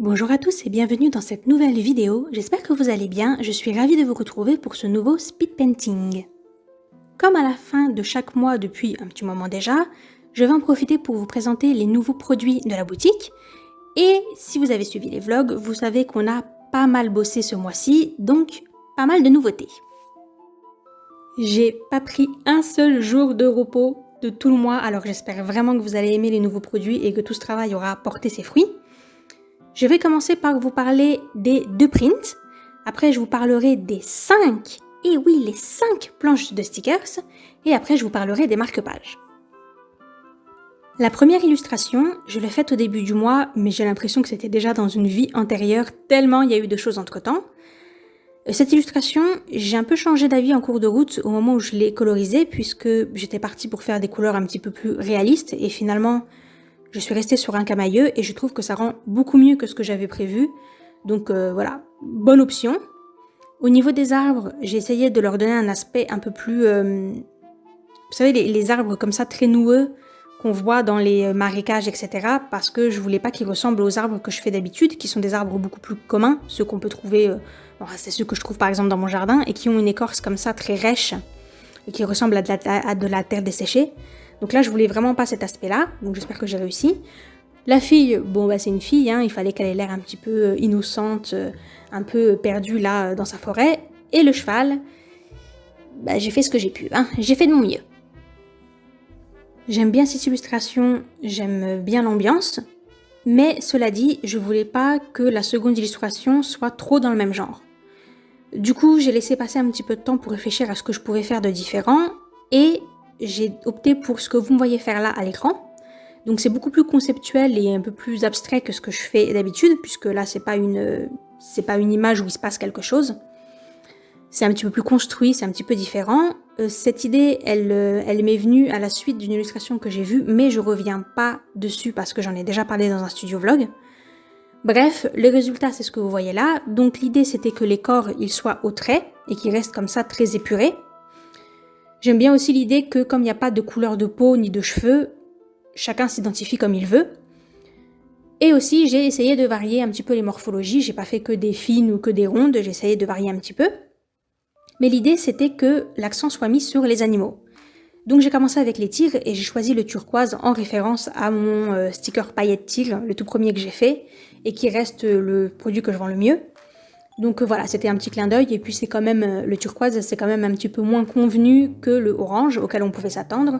Bonjour à tous et bienvenue dans cette nouvelle vidéo, j'espère que vous allez bien, je suis ravie de vous retrouver pour ce nouveau speed painting. Comme à la fin de chaque mois depuis un petit moment déjà, je vais en profiter pour vous présenter les nouveaux produits de la boutique. Et si vous avez suivi les vlogs, vous savez qu'on a pas mal bossé ce mois-ci, donc pas mal de nouveautés. J'ai pas pris un seul jour de repos de tout le mois, alors j'espère vraiment que vous allez aimer les nouveaux produits et que tout ce travail aura porté ses fruits. Je vais commencer par vous parler des 2 prints. Après, je vous parlerai des 5, et oui, les 5 planches de stickers. Et après, je vous parlerai des marque-pages. La première illustration, je l'ai faite au début du mois, mais j'ai l'impression que c'était déjà dans une vie antérieure, tellement il y a eu de choses entre-temps. Cette illustration, j'ai un peu changé d'avis en cours de route au moment où je l'ai colorisée, puisque j'étais partie pour faire des couleurs un petit peu plus réalistes, et finalement, je suis restée sur un camailleux et je trouve que ça rend beaucoup mieux que ce que j'avais prévu. Donc voilà, bonne option. Au niveau des arbres, j'ai essayé de leur donner un aspect un peu plus... vous savez, les arbres comme ça, très noueux, qu'on voit dans les marécages, etc. Parce que je voulais pas qu'ils ressemblent aux arbres que je fais d'habitude, qui sont des arbres beaucoup plus communs, ceux qu'on peut trouver... c'est ceux que je trouve par exemple dans mon jardin, et qui ont une écorce comme ça, très rêche, et qui ressemblent à de la terre desséchée. Donc là, je voulais vraiment pas cet aspect-là, donc j'espère que j'ai réussi. La fille, bon bah c'est une fille, hein, il fallait qu'elle ait l'air un petit peu innocente, un peu perdue là dans sa forêt. Et le cheval, bah j'ai fait ce que j'ai pu, hein, j'ai fait de mon mieux. J'aime bien cette illustration, j'aime bien l'ambiance, mais cela dit, je voulais pas que la seconde illustration soit trop dans le même genre. Du coup, j'ai laissé passer un petit peu de temps pour réfléchir à ce que je pouvais faire de différent, et j'ai opté pour ce que vous me voyez faire là à l'écran. Donc c'est beaucoup plus conceptuel et un peu plus abstrait que ce que je fais d'habitude, puisque là c'est pas une image où il se passe quelque chose. C'est un petit peu plus construit, c'est un petit peu différent. Cette idée, elle m'est venue à la suite d'une illustration que j'ai vue, mais je reviens pas dessus parce que j'en ai déjà parlé dans un studio vlog. Bref, le résultat c'est ce que vous voyez là. Donc l'idée c'était que les corps ils soient au trait et qu'ils restent comme ça très épurés. J'aime bien aussi l'idée que comme il n'y a pas de couleur de peau ni de cheveux, chacun s'identifie comme il veut. Et aussi j'ai essayé de varier un petit peu les morphologies, j'ai pas fait que des fines ou que des rondes, j'ai essayé de varier un petit peu. Mais l'idée c'était que l'accent soit mis sur les animaux. Donc j'ai commencé avec les tigres et j'ai choisi le turquoise en référence à mon sticker paillette tigre, le tout premier que j'ai fait, et qui reste le produit que je vends le mieux. Donc voilà, c'était un petit clin d'œil, et puis c'est quand même, le turquoise c'est quand même un petit peu moins convenu que le orange auquel on pouvait s'attendre.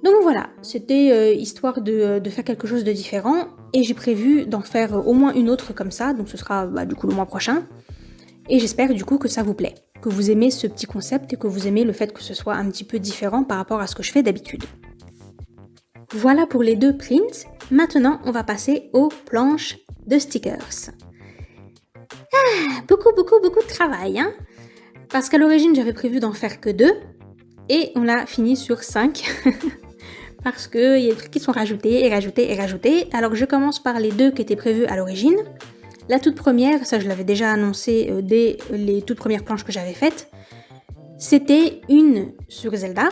Donc voilà, c'était histoire de faire quelque chose de différent, et j'ai prévu d'en faire au moins une autre comme ça, donc ce sera du coup le mois prochain. Et j'espère du coup que ça vous plaît, que vous aimez ce petit concept et que vous aimez le fait que ce soit un petit peu différent par rapport à ce que je fais d'habitude. Voilà pour les 2 prints, maintenant on va passer aux planches de stickers. Beaucoup de travail, hein. Parce qu'à l'origine, j'avais prévu d'en faire que 2, et on a fini sur 5. Parce qu'il y a des trucs qui sont rajoutés. Alors je commence par les 2 qui étaient prévus à l'origine. La toute première, ça je l'avais déjà annoncé dès les toutes premières planches que j'avais faites, c'était une sur Zelda,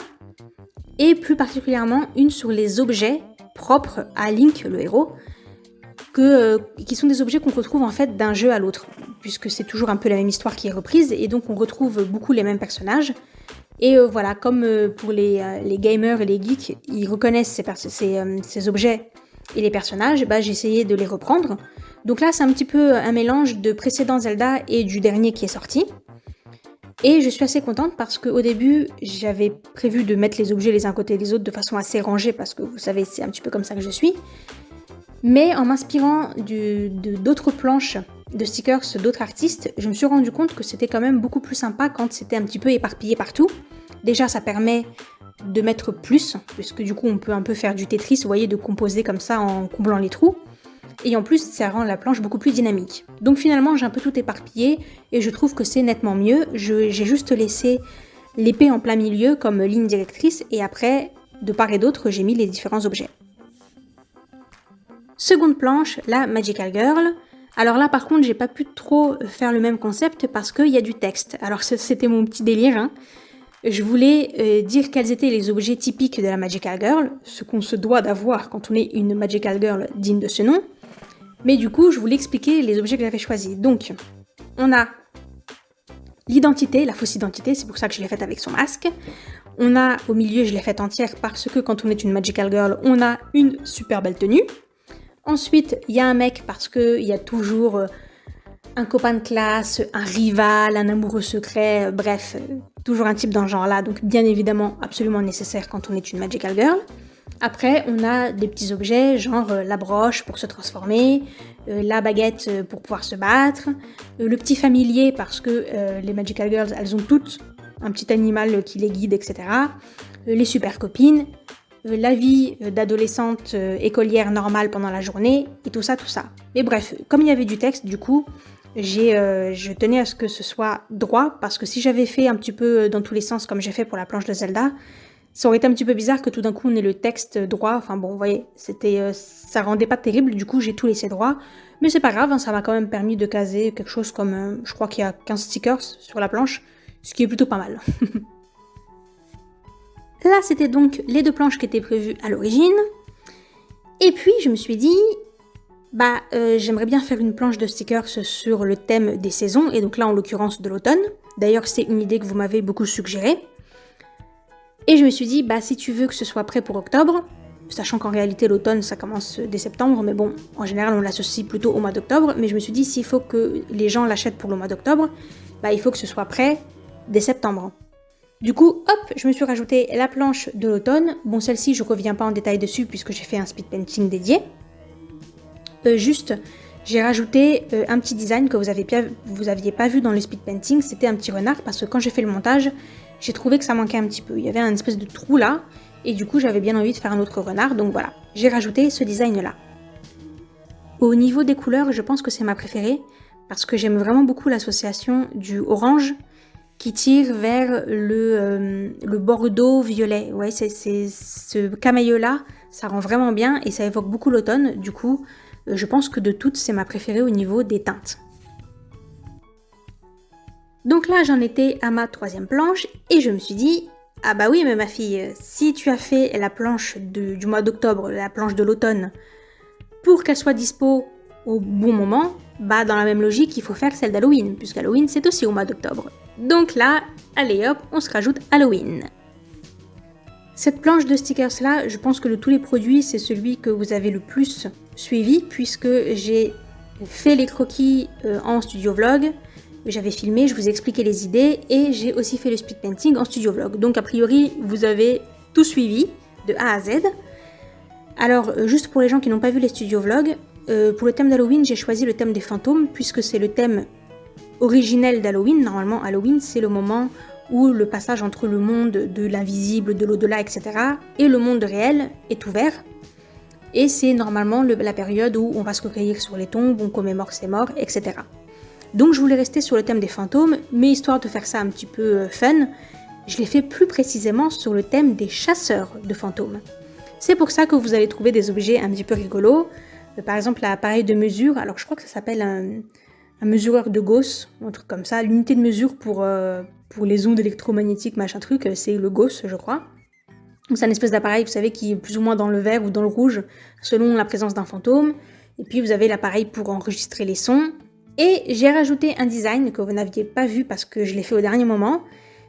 et plus particulièrement une sur les objets propres à Link, le héros, qui sont des objets qu'on retrouve en fait d'un jeu à l'autre, puisque c'est toujours un peu la même histoire qui est reprise, et donc on retrouve beaucoup les mêmes personnages. Et voilà, comme pour les gamers et les geeks, ils reconnaissent ces objets et les personnages, j'ai essayé de les reprendre. Donc là, c'est un petit peu un mélange de précédent Zelda et du dernier qui est sorti. Et je suis assez contente parce qu'au début, j'avais prévu de mettre les objets les uns à côté des autres de façon assez rangée, parce que vous savez, c'est un petit peu comme ça que je suis. Mais en m'inspirant d'autres planches de stickers d'autres artistes, je me suis rendu compte que c'était quand même beaucoup plus sympa quand c'était un petit peu éparpillé partout. Déjà, ça permet de mettre plus, puisque du coup on peut un peu faire du Tetris, vous voyez, de composer comme ça en comblant les trous. Et en plus, ça rend la planche beaucoup plus dynamique. Donc finalement, j'ai un peu tout éparpillé, et je trouve que c'est nettement mieux. J'ai juste laissé l'épée en plein milieu comme ligne directrice, et après, de part et d'autre, j'ai mis les différents objets. Seconde planche, la Magical Girl. Alors là, par contre, j'ai pas pu trop faire le même concept parce qu'il y a du texte. Alors c'était mon petit délire, hein. Je voulais dire quels étaient les objets typiques de la Magical Girl, ce qu'on se doit d'avoir quand on est une Magical Girl digne de ce nom. Mais du coup, je voulais expliquer les objets que j'avais choisis. Donc, on a l'identité, la fausse identité, c'est pour ça que je l'ai faite avec son masque. On a au milieu, je l'ai faite entière parce que quand on est une Magical Girl, on a une super belle tenue. Ensuite, il y a un mec parce qu'il y a toujours un copain de classe, un rival, un amoureux secret, bref, toujours un type dans ce genre-là, donc bien évidemment absolument nécessaire quand on est une Magical Girl. Après, on a des petits objets, genre la broche pour se transformer, la baguette pour pouvoir se battre, le petit familier parce que les Magical Girls, elles ont toutes un petit animal qui les guide, etc. Les super copines, la vie d'adolescente écolière normale pendant la journée, et tout ça. Mais bref, comme il y avait du texte, du coup, je tenais à ce que ce soit droit, parce que si j'avais fait un petit peu dans tous les sens comme j'ai fait pour la planche de Zelda, ça aurait été un petit peu bizarre que tout d'un coup on ait le texte droit. Enfin bon, vous voyez, ça rendait pas terrible, du coup j'ai tout laissé droit. Mais c'est pas grave, hein, ça m'a quand même permis de caser quelque chose comme, je crois qu'il y a 15 stickers sur la planche, ce qui est plutôt pas mal. Là, c'était donc les deux planches qui étaient prévues à l'origine. Et puis, je me suis dit, j'aimerais bien faire une planche de stickers sur le thème des saisons, et donc là, en l'occurrence, de l'automne. D'ailleurs, c'est une idée que vous m'avez beaucoup suggérée. Et je me suis dit, si tu veux que ce soit prêt pour octobre, sachant qu'en réalité, l'automne, ça commence dès septembre, mais bon, en général, on l'associe plutôt au mois d'octobre, mais je me suis dit, s'il faut que les gens l'achètent pour le mois d'octobre, il faut que ce soit prêt dès septembre. Du coup, hop, je me suis rajouté la planche de l'automne. Bon, celle-ci, je reviens pas en détail dessus puisque j'ai fait un speed painting dédié. Juste, j'ai rajouté un petit design que vous aviez pas vu dans le speed painting. C'était un petit renard parce que quand j'ai fait le montage, j'ai trouvé que ça manquait un petit peu. Il y avait un espèce de trou là et du coup, j'avais bien envie de faire un autre renard. Donc voilà, j'ai rajouté ce design-là. Au niveau des couleurs, je pense que c'est ma préférée parce que j'aime vraiment beaucoup l'association du orange qui tire vers le bordeaux-violet. Ouais, c'est ce camailleux-là, ça rend vraiment bien et ça évoque beaucoup l'automne. Du coup, je pense que de toutes, c'est ma préférée au niveau des teintes. Donc là, j'en étais à ma 3e planche et je me suis dit, ah bah oui, mais ma fille, si tu as fait la planche du mois d'octobre, la planche de l'automne, pour qu'elle soit dispo au bon moment, dans la même logique, il faut faire celle d'Halloween, puisqu'Halloween, c'est aussi au mois d'octobre. Donc là, allez hop, on se rajoute Halloween. Cette planche de stickers là, je pense que de tous les produits, c'est celui que vous avez le plus suivi, puisque j'ai fait les croquis en studio vlog, j'avais filmé, je vous ai expliqué les idées, et j'ai aussi fait le speed painting en studio vlog. Donc a priori, vous avez tout suivi, de A à Z. Alors, juste pour les gens qui n'ont pas vu les studio vlogs, pour le thème d'Halloween, j'ai choisi le thème des fantômes, puisque c'est le thème originel d'Halloween. Normalement, Halloween, c'est le moment où le passage entre le monde de l'invisible, de l'au-delà, etc. et le monde réel est ouvert. Et c'est normalement la période où on va se recueillir sur les tombes, on commémore ses morts, etc. Donc je voulais rester sur le thème des fantômes, mais histoire de faire ça un petit peu fun, je l'ai fait plus précisément sur le thème des chasseurs de fantômes. C'est pour ça que vous allez trouver des objets un petit peu rigolos. Par exemple, l'appareil de mesure, alors je crois que ça s'appelle un mesureur de Gauss, un truc comme ça. L'unité de mesure pour les ondes électromagnétiques, machin truc, c'est le Gauss, je crois. Donc c'est un espèce d'appareil, vous savez, qui est plus ou moins dans le vert ou dans le rouge, selon la présence d'un fantôme. Et puis vous avez l'appareil pour enregistrer les sons. Et j'ai rajouté un design que vous n'aviez pas vu parce que je l'ai fait au dernier moment.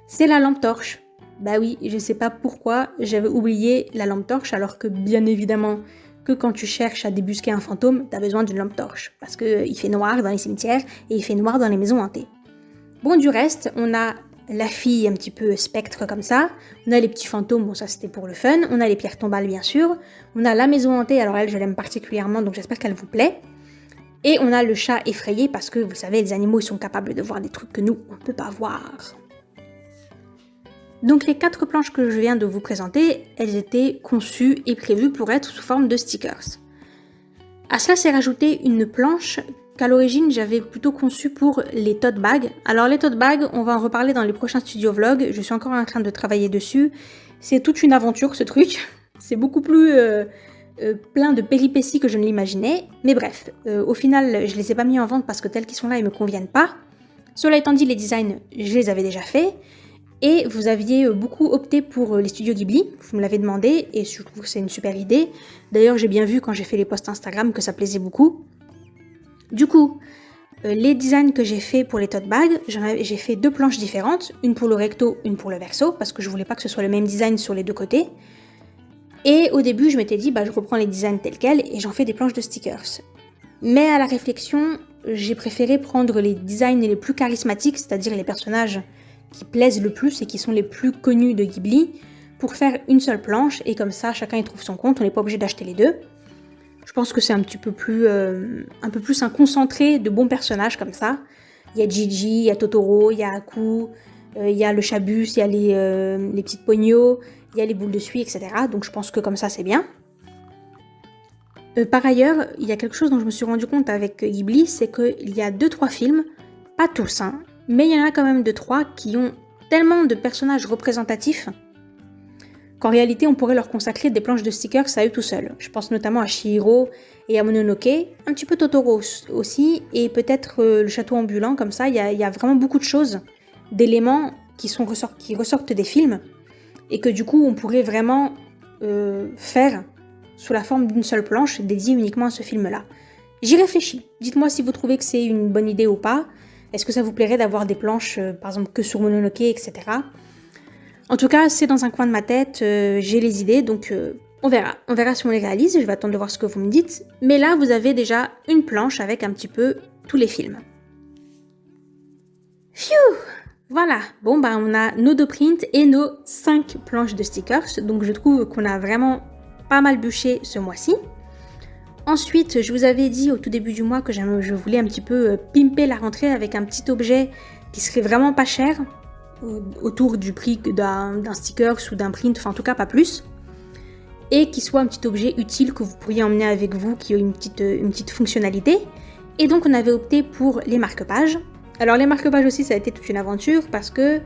C'est la lampe torche. Bah oui, je sais pas pourquoi j'avais oublié la lampe torche, alors que bien évidemment que quand tu cherches à débusquer un fantôme, t'as besoin d'une lampe torche. Parce qu'il fait noir dans les cimetières et il fait noir dans les maisons hantées. Bon, du reste, on a la fille un petit peu spectre comme ça. On a les petits fantômes, bon ça c'était pour le fun. On a les pierres tombales bien sûr. On a la maison hantée, alors elle je l'aime particulièrement, donc j'espère qu'elle vous plaît. Et on a le chat effrayé parce que vous savez, les animaux ils sont capables de voir des trucs que nous, on ne peut pas voir. Donc les 4 planches que je viens de vous présenter, elles étaient conçues et prévues pour être sous forme de stickers. À cela s'est rajouté une planche qu'à l'origine j'avais plutôt conçue pour les tote bags. Alors les tote bags, on va en reparler dans les prochains studio vlogs, je suis encore en train de travailler dessus. C'est toute une aventure ce truc, c'est beaucoup plus plein de péripéties que je ne l'imaginais. Mais bref, au final je les ai pas mis en vente parce que tels qu'ils sont là ils me conviennent pas. Cela étant dit, les designs je les avais déjà faits. Et vous aviez beaucoup opté pour les studios Ghibli, vous me l'avez demandé, et je trouve que c'est une super idée. D'ailleurs, j'ai bien vu quand j'ai fait les posts Instagram que ça plaisait beaucoup. Du coup, les designs que j'ai fait pour les tote bags, j'ai fait 2 planches différentes, une pour le recto, une pour le verso, parce que je voulais pas que ce soit le même design sur les 2 côtés. Et au début, je m'étais dit, je reprends les designs tels quels et j'en fais des planches de stickers. Mais à la réflexion, j'ai préféré prendre les designs les plus charismatiques, c'est-à-dire les personnages qui plaisent le plus et qui sont les plus connus de Ghibli, pour faire une seule planche, et comme ça, chacun y trouve son compte, on n'est pas obligé d'acheter les 2. Je pense que c'est un peu plus un concentré de bons personnages comme ça. Il y a Gigi, il y a Totoro, il y a Aku, il y a le Chabus, il y a les petites pognos, il y a les boules de suie, etc. Donc je pense que comme ça c'est bien. Par ailleurs, il y a quelque chose dont je me suis rendu compte avec Ghibli, c'est qu'il y a 2-3 films, pas tous, mais il y en a quand même 2-3 qui ont tellement de personnages représentatifs qu'en réalité, on pourrait leur consacrer des planches de stickers à eux tout seuls. Je pense notamment à Chihiro et à Mononoke, un petit peu Totoro aussi, et peut-être le château ambulant, comme ça, il y a vraiment beaucoup de choses, d'éléments qui ressortent des films, et que du coup, on pourrait vraiment faire sous la forme d'une seule planche dédiée uniquement à ce film-là. J'y réfléchis. Dites-moi si vous trouvez que c'est une bonne idée ou pas. Est-ce que ça vous plairait d'avoir des planches, par exemple, que sur Mononoke, etc. En tout cas, c'est dans un coin de ma tête, j'ai les idées, donc on verra. On verra si on les réalise, je vais attendre de voir ce que vous me dites. Mais là, vous avez déjà une planche avec un petit peu tous les films. Phew! Voilà, bon on a nos 2 prints et nos 5 planches de stickers, donc je trouve qu'on a vraiment pas mal bûché ce mois-ci. Ensuite, je vous avais dit au tout début du mois que je voulais un petit peu pimper la rentrée avec un petit objet qui serait vraiment pas cher, autour du prix d'un sticker ou d'un print, enfin en tout cas pas plus, et qui soit un petit objet utile que vous pourriez emmener avec vous, qui a une petite fonctionnalité. Et donc on avait opté pour les marque-pages. Alors les marque-pages aussi, ça a été toute une aventure parce que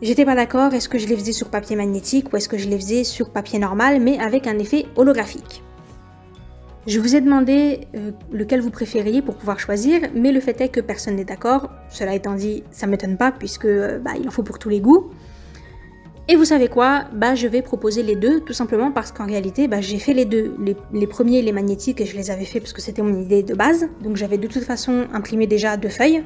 j'étais pas d'accord, est-ce que je les faisais sur papier magnétique ou est-ce que je les faisais sur papier normal mais avec un effet holographique. Je vous ai demandé lequel vous préfériez pour pouvoir choisir, mais le fait est que personne n'est d'accord. Cela étant dit, ça m'étonne pas puisque il en faut pour tous les goûts. Et vous savez quoi, je vais proposer les 2, tout simplement parce qu'en réalité, j'ai fait les 2. Les premiers, les magnétiques, je les avais fait parce que c'était mon idée de base. Donc j'avais de toute façon imprimé déjà 2 feuilles.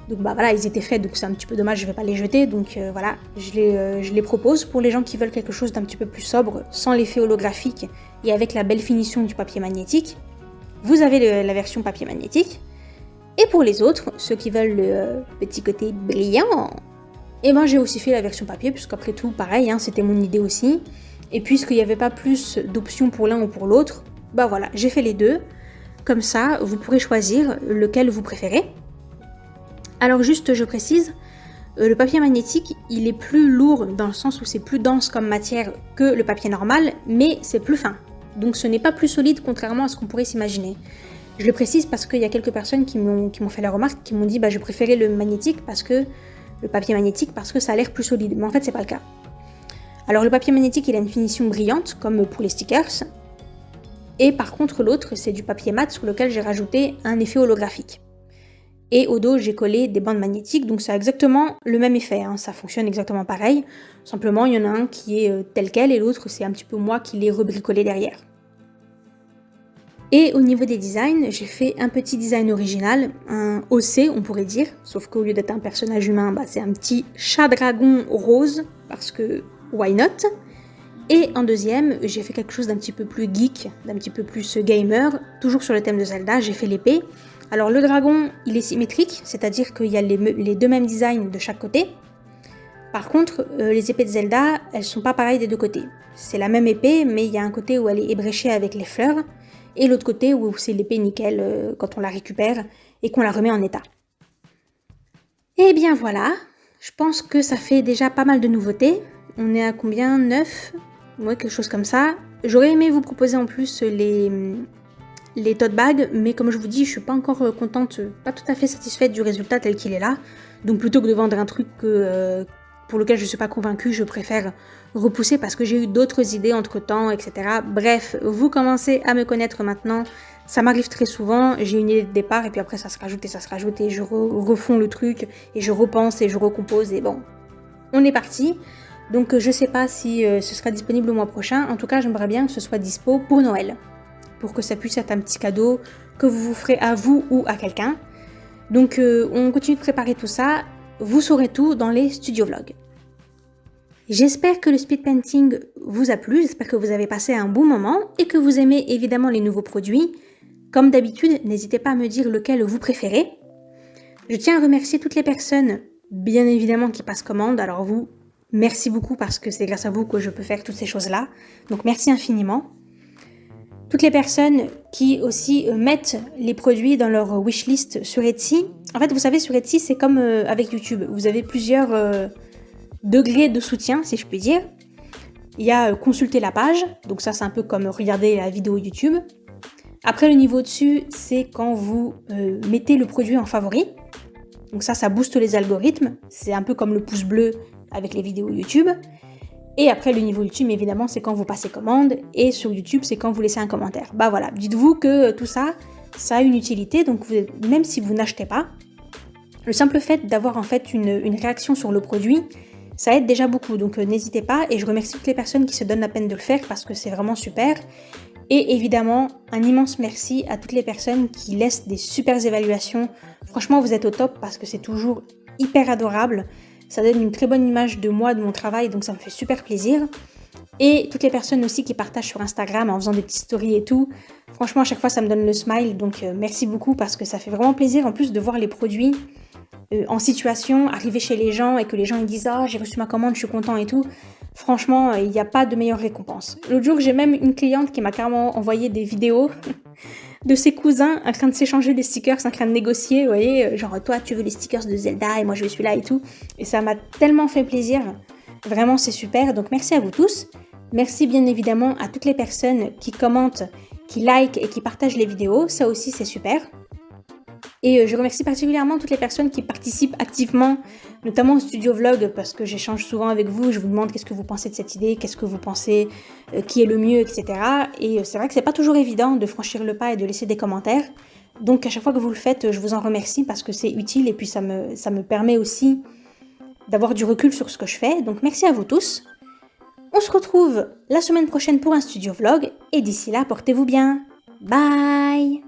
Donc voilà, ils étaient faits, donc c'est un petit peu dommage, je vais pas les jeter. Donc voilà, je les propose pour les gens qui veulent quelque chose d'un petit peu plus sobre, sans l'effet holographique et avec la belle finition du papier magnétique. Vous avez la version papier magnétique. Et pour les autres, ceux qui veulent le petit côté brillant, j'ai aussi fait la version papier, puisqu'après tout, pareil, c'était mon idée aussi. Et puisqu'il n'y avait pas plus d'options pour l'un ou pour l'autre, voilà, j'ai fait les 2. Comme ça, vous pourrez choisir lequel vous préférez. Alors juste, je précise, le papier magnétique, il est plus lourd dans le sens où c'est plus dense comme matière que le papier normal, mais c'est plus fin. Donc ce n'est pas plus solide contrairement à ce qu'on pourrait s'imaginer. Je le précise parce qu'il y a quelques personnes qui m'ont fait la remarque, qui m'ont dit je préférais le papier magnétique parce que ça a l'air plus solide, mais en fait c'est pas le cas. Alors le papier magnétique, il a une finition brillante comme pour les stickers, et par contre l'autre c'est du papier mat sur lequel j'ai rajouté un effet holographique. Et au dos, j'ai collé des bandes magnétiques, donc ça a exactement le même effet, ça fonctionne exactement pareil. Simplement, il y en a un qui est tel quel et l'autre, c'est un petit peu moi qui l'ai rebricolé derrière. Et au niveau des designs, j'ai fait un petit design original, un OC on pourrait dire, sauf qu'au lieu d'être un personnage humain, c'est un petit chat-dragon rose, parce que why not? Et en deuxième, j'ai fait quelque chose d'un petit peu plus geek, d'un petit peu plus gamer, toujours sur le thème de Zelda, j'ai fait l'épée. Alors le dragon, il est symétrique, c'est-à-dire qu'il y a les 2 mêmes designs de chaque côté. Par contre, les épées de Zelda, elles sont pas pareilles des 2 côtés. C'est la même épée, mais il y a un côté où elle est ébréchée avec les fleurs, et l'autre côté où c'est l'épée nickel quand on la récupère et qu'on la remet en état. Et bien voilà, je pense que ça fait déjà pas mal de nouveautés. On est à combien? 9? Ouais, quelque chose comme ça. J'aurais aimé vous proposer en plus les tote bags, mais comme je vous dis, je suis pas encore contente, pas tout à fait satisfaite du résultat tel qu'il est là. Donc plutôt que de vendre un truc pour lequel je suis pas convaincue, je préfère repousser parce que j'ai eu d'autres idées entre temps, etc. Bref, vous commencez à me connaître maintenant, ça m'arrive très souvent, j'ai une idée de départ et puis après ça se rajoute et je refonds le truc et je repense et je recompose et bon, on est parti. Donc je sais pas si ce sera disponible au mois prochain, en tout cas j'aimerais bien que ce soit dispo pour Noël, pour que ça puisse être un petit cadeau que vous ferez à vous ou à quelqu'un. Donc on continue de préparer tout ça, vous saurez tout dans les studio vlogs. J'espère que le speed painting vous a plu, j'espère que vous avez passé un bon moment et que vous aimez évidemment les nouveaux produits. Comme d'habitude, n'hésitez pas à me dire lequel vous préférez. Je tiens à remercier toutes les personnes, bien évidemment, qui passent commande. Alors vous, merci beaucoup parce que c'est grâce à vous que je peux faire toutes ces choses-là. Donc merci infiniment. Toutes les personnes qui aussi mettent les produits dans leur wishlist sur Etsy. En fait, vous savez, sur Etsy, c'est comme avec YouTube. Vous avez plusieurs degrés de soutien, si je puis dire. Il y a consulter la page. Donc ça, c'est un peu comme regarder la vidéo YouTube. Après, le niveau dessus, c'est quand vous mettez le produit en favori. Donc ça booste les algorithmes. C'est un peu comme le pouce bleu avec les vidéos YouTube. Et après, le niveau YouTube, évidemment, c'est quand vous passez commande. Et sur YouTube, c'est quand vous laissez un commentaire. Bah voilà, dites-vous que tout ça, ça a une utilité. Donc même si vous n'achetez pas, le simple fait d'avoir en fait une réaction sur le produit, ça aide déjà beaucoup. Donc n'hésitez pas. Et je remercie toutes les personnes qui se donnent la peine de le faire parce que c'est vraiment super. Et évidemment, un immense merci à toutes les personnes qui laissent des super évaluations. Franchement, vous êtes au top parce que c'est toujours hyper adorable. Ça donne une très bonne image de moi, de mon travail, donc ça me fait super plaisir. Et toutes les personnes aussi qui partagent sur Instagram en faisant des petites stories et tout. Franchement, à chaque fois, ça me donne le smile. Donc merci beaucoup parce que ça fait vraiment plaisir en plus de voir les produits en situation, arriver chez les gens et que les gens ils disent « Ah, j'ai reçu ma commande, je suis content et tout ». Franchement, il n'y a pas de meilleure récompense. L'autre jour, j'ai même une cliente qui m'a carrément envoyé des vidéos de ses cousins en train de s'échanger des stickers, en train de négocier, vous voyez, genre toi tu veux les stickers de Zelda et moi je veux celui-là et tout. Et ça m'a tellement fait plaisir, vraiment c'est super, donc merci à vous tous. Merci bien évidemment à toutes les personnes qui commentent, qui likent et qui partagent les vidéos, ça aussi c'est super. Et je remercie particulièrement toutes les personnes qui participent activement, notamment au studio vlog, parce que j'échange souvent avec vous, je vous demande qu'est-ce que vous pensez de cette idée, qu'est-ce que vous pensez, qui est le mieux, etc. Et c'est vrai que c'est pas toujours évident de franchir le pas et de laisser des commentaires. Donc à chaque fois que vous le faites, je vous en remercie parce que c'est utile et puis ça me permet aussi d'avoir du recul sur ce que je fais. Donc merci à vous tous. On se retrouve la semaine prochaine pour un studio vlog et d'ici là, portez-vous bien. Bye!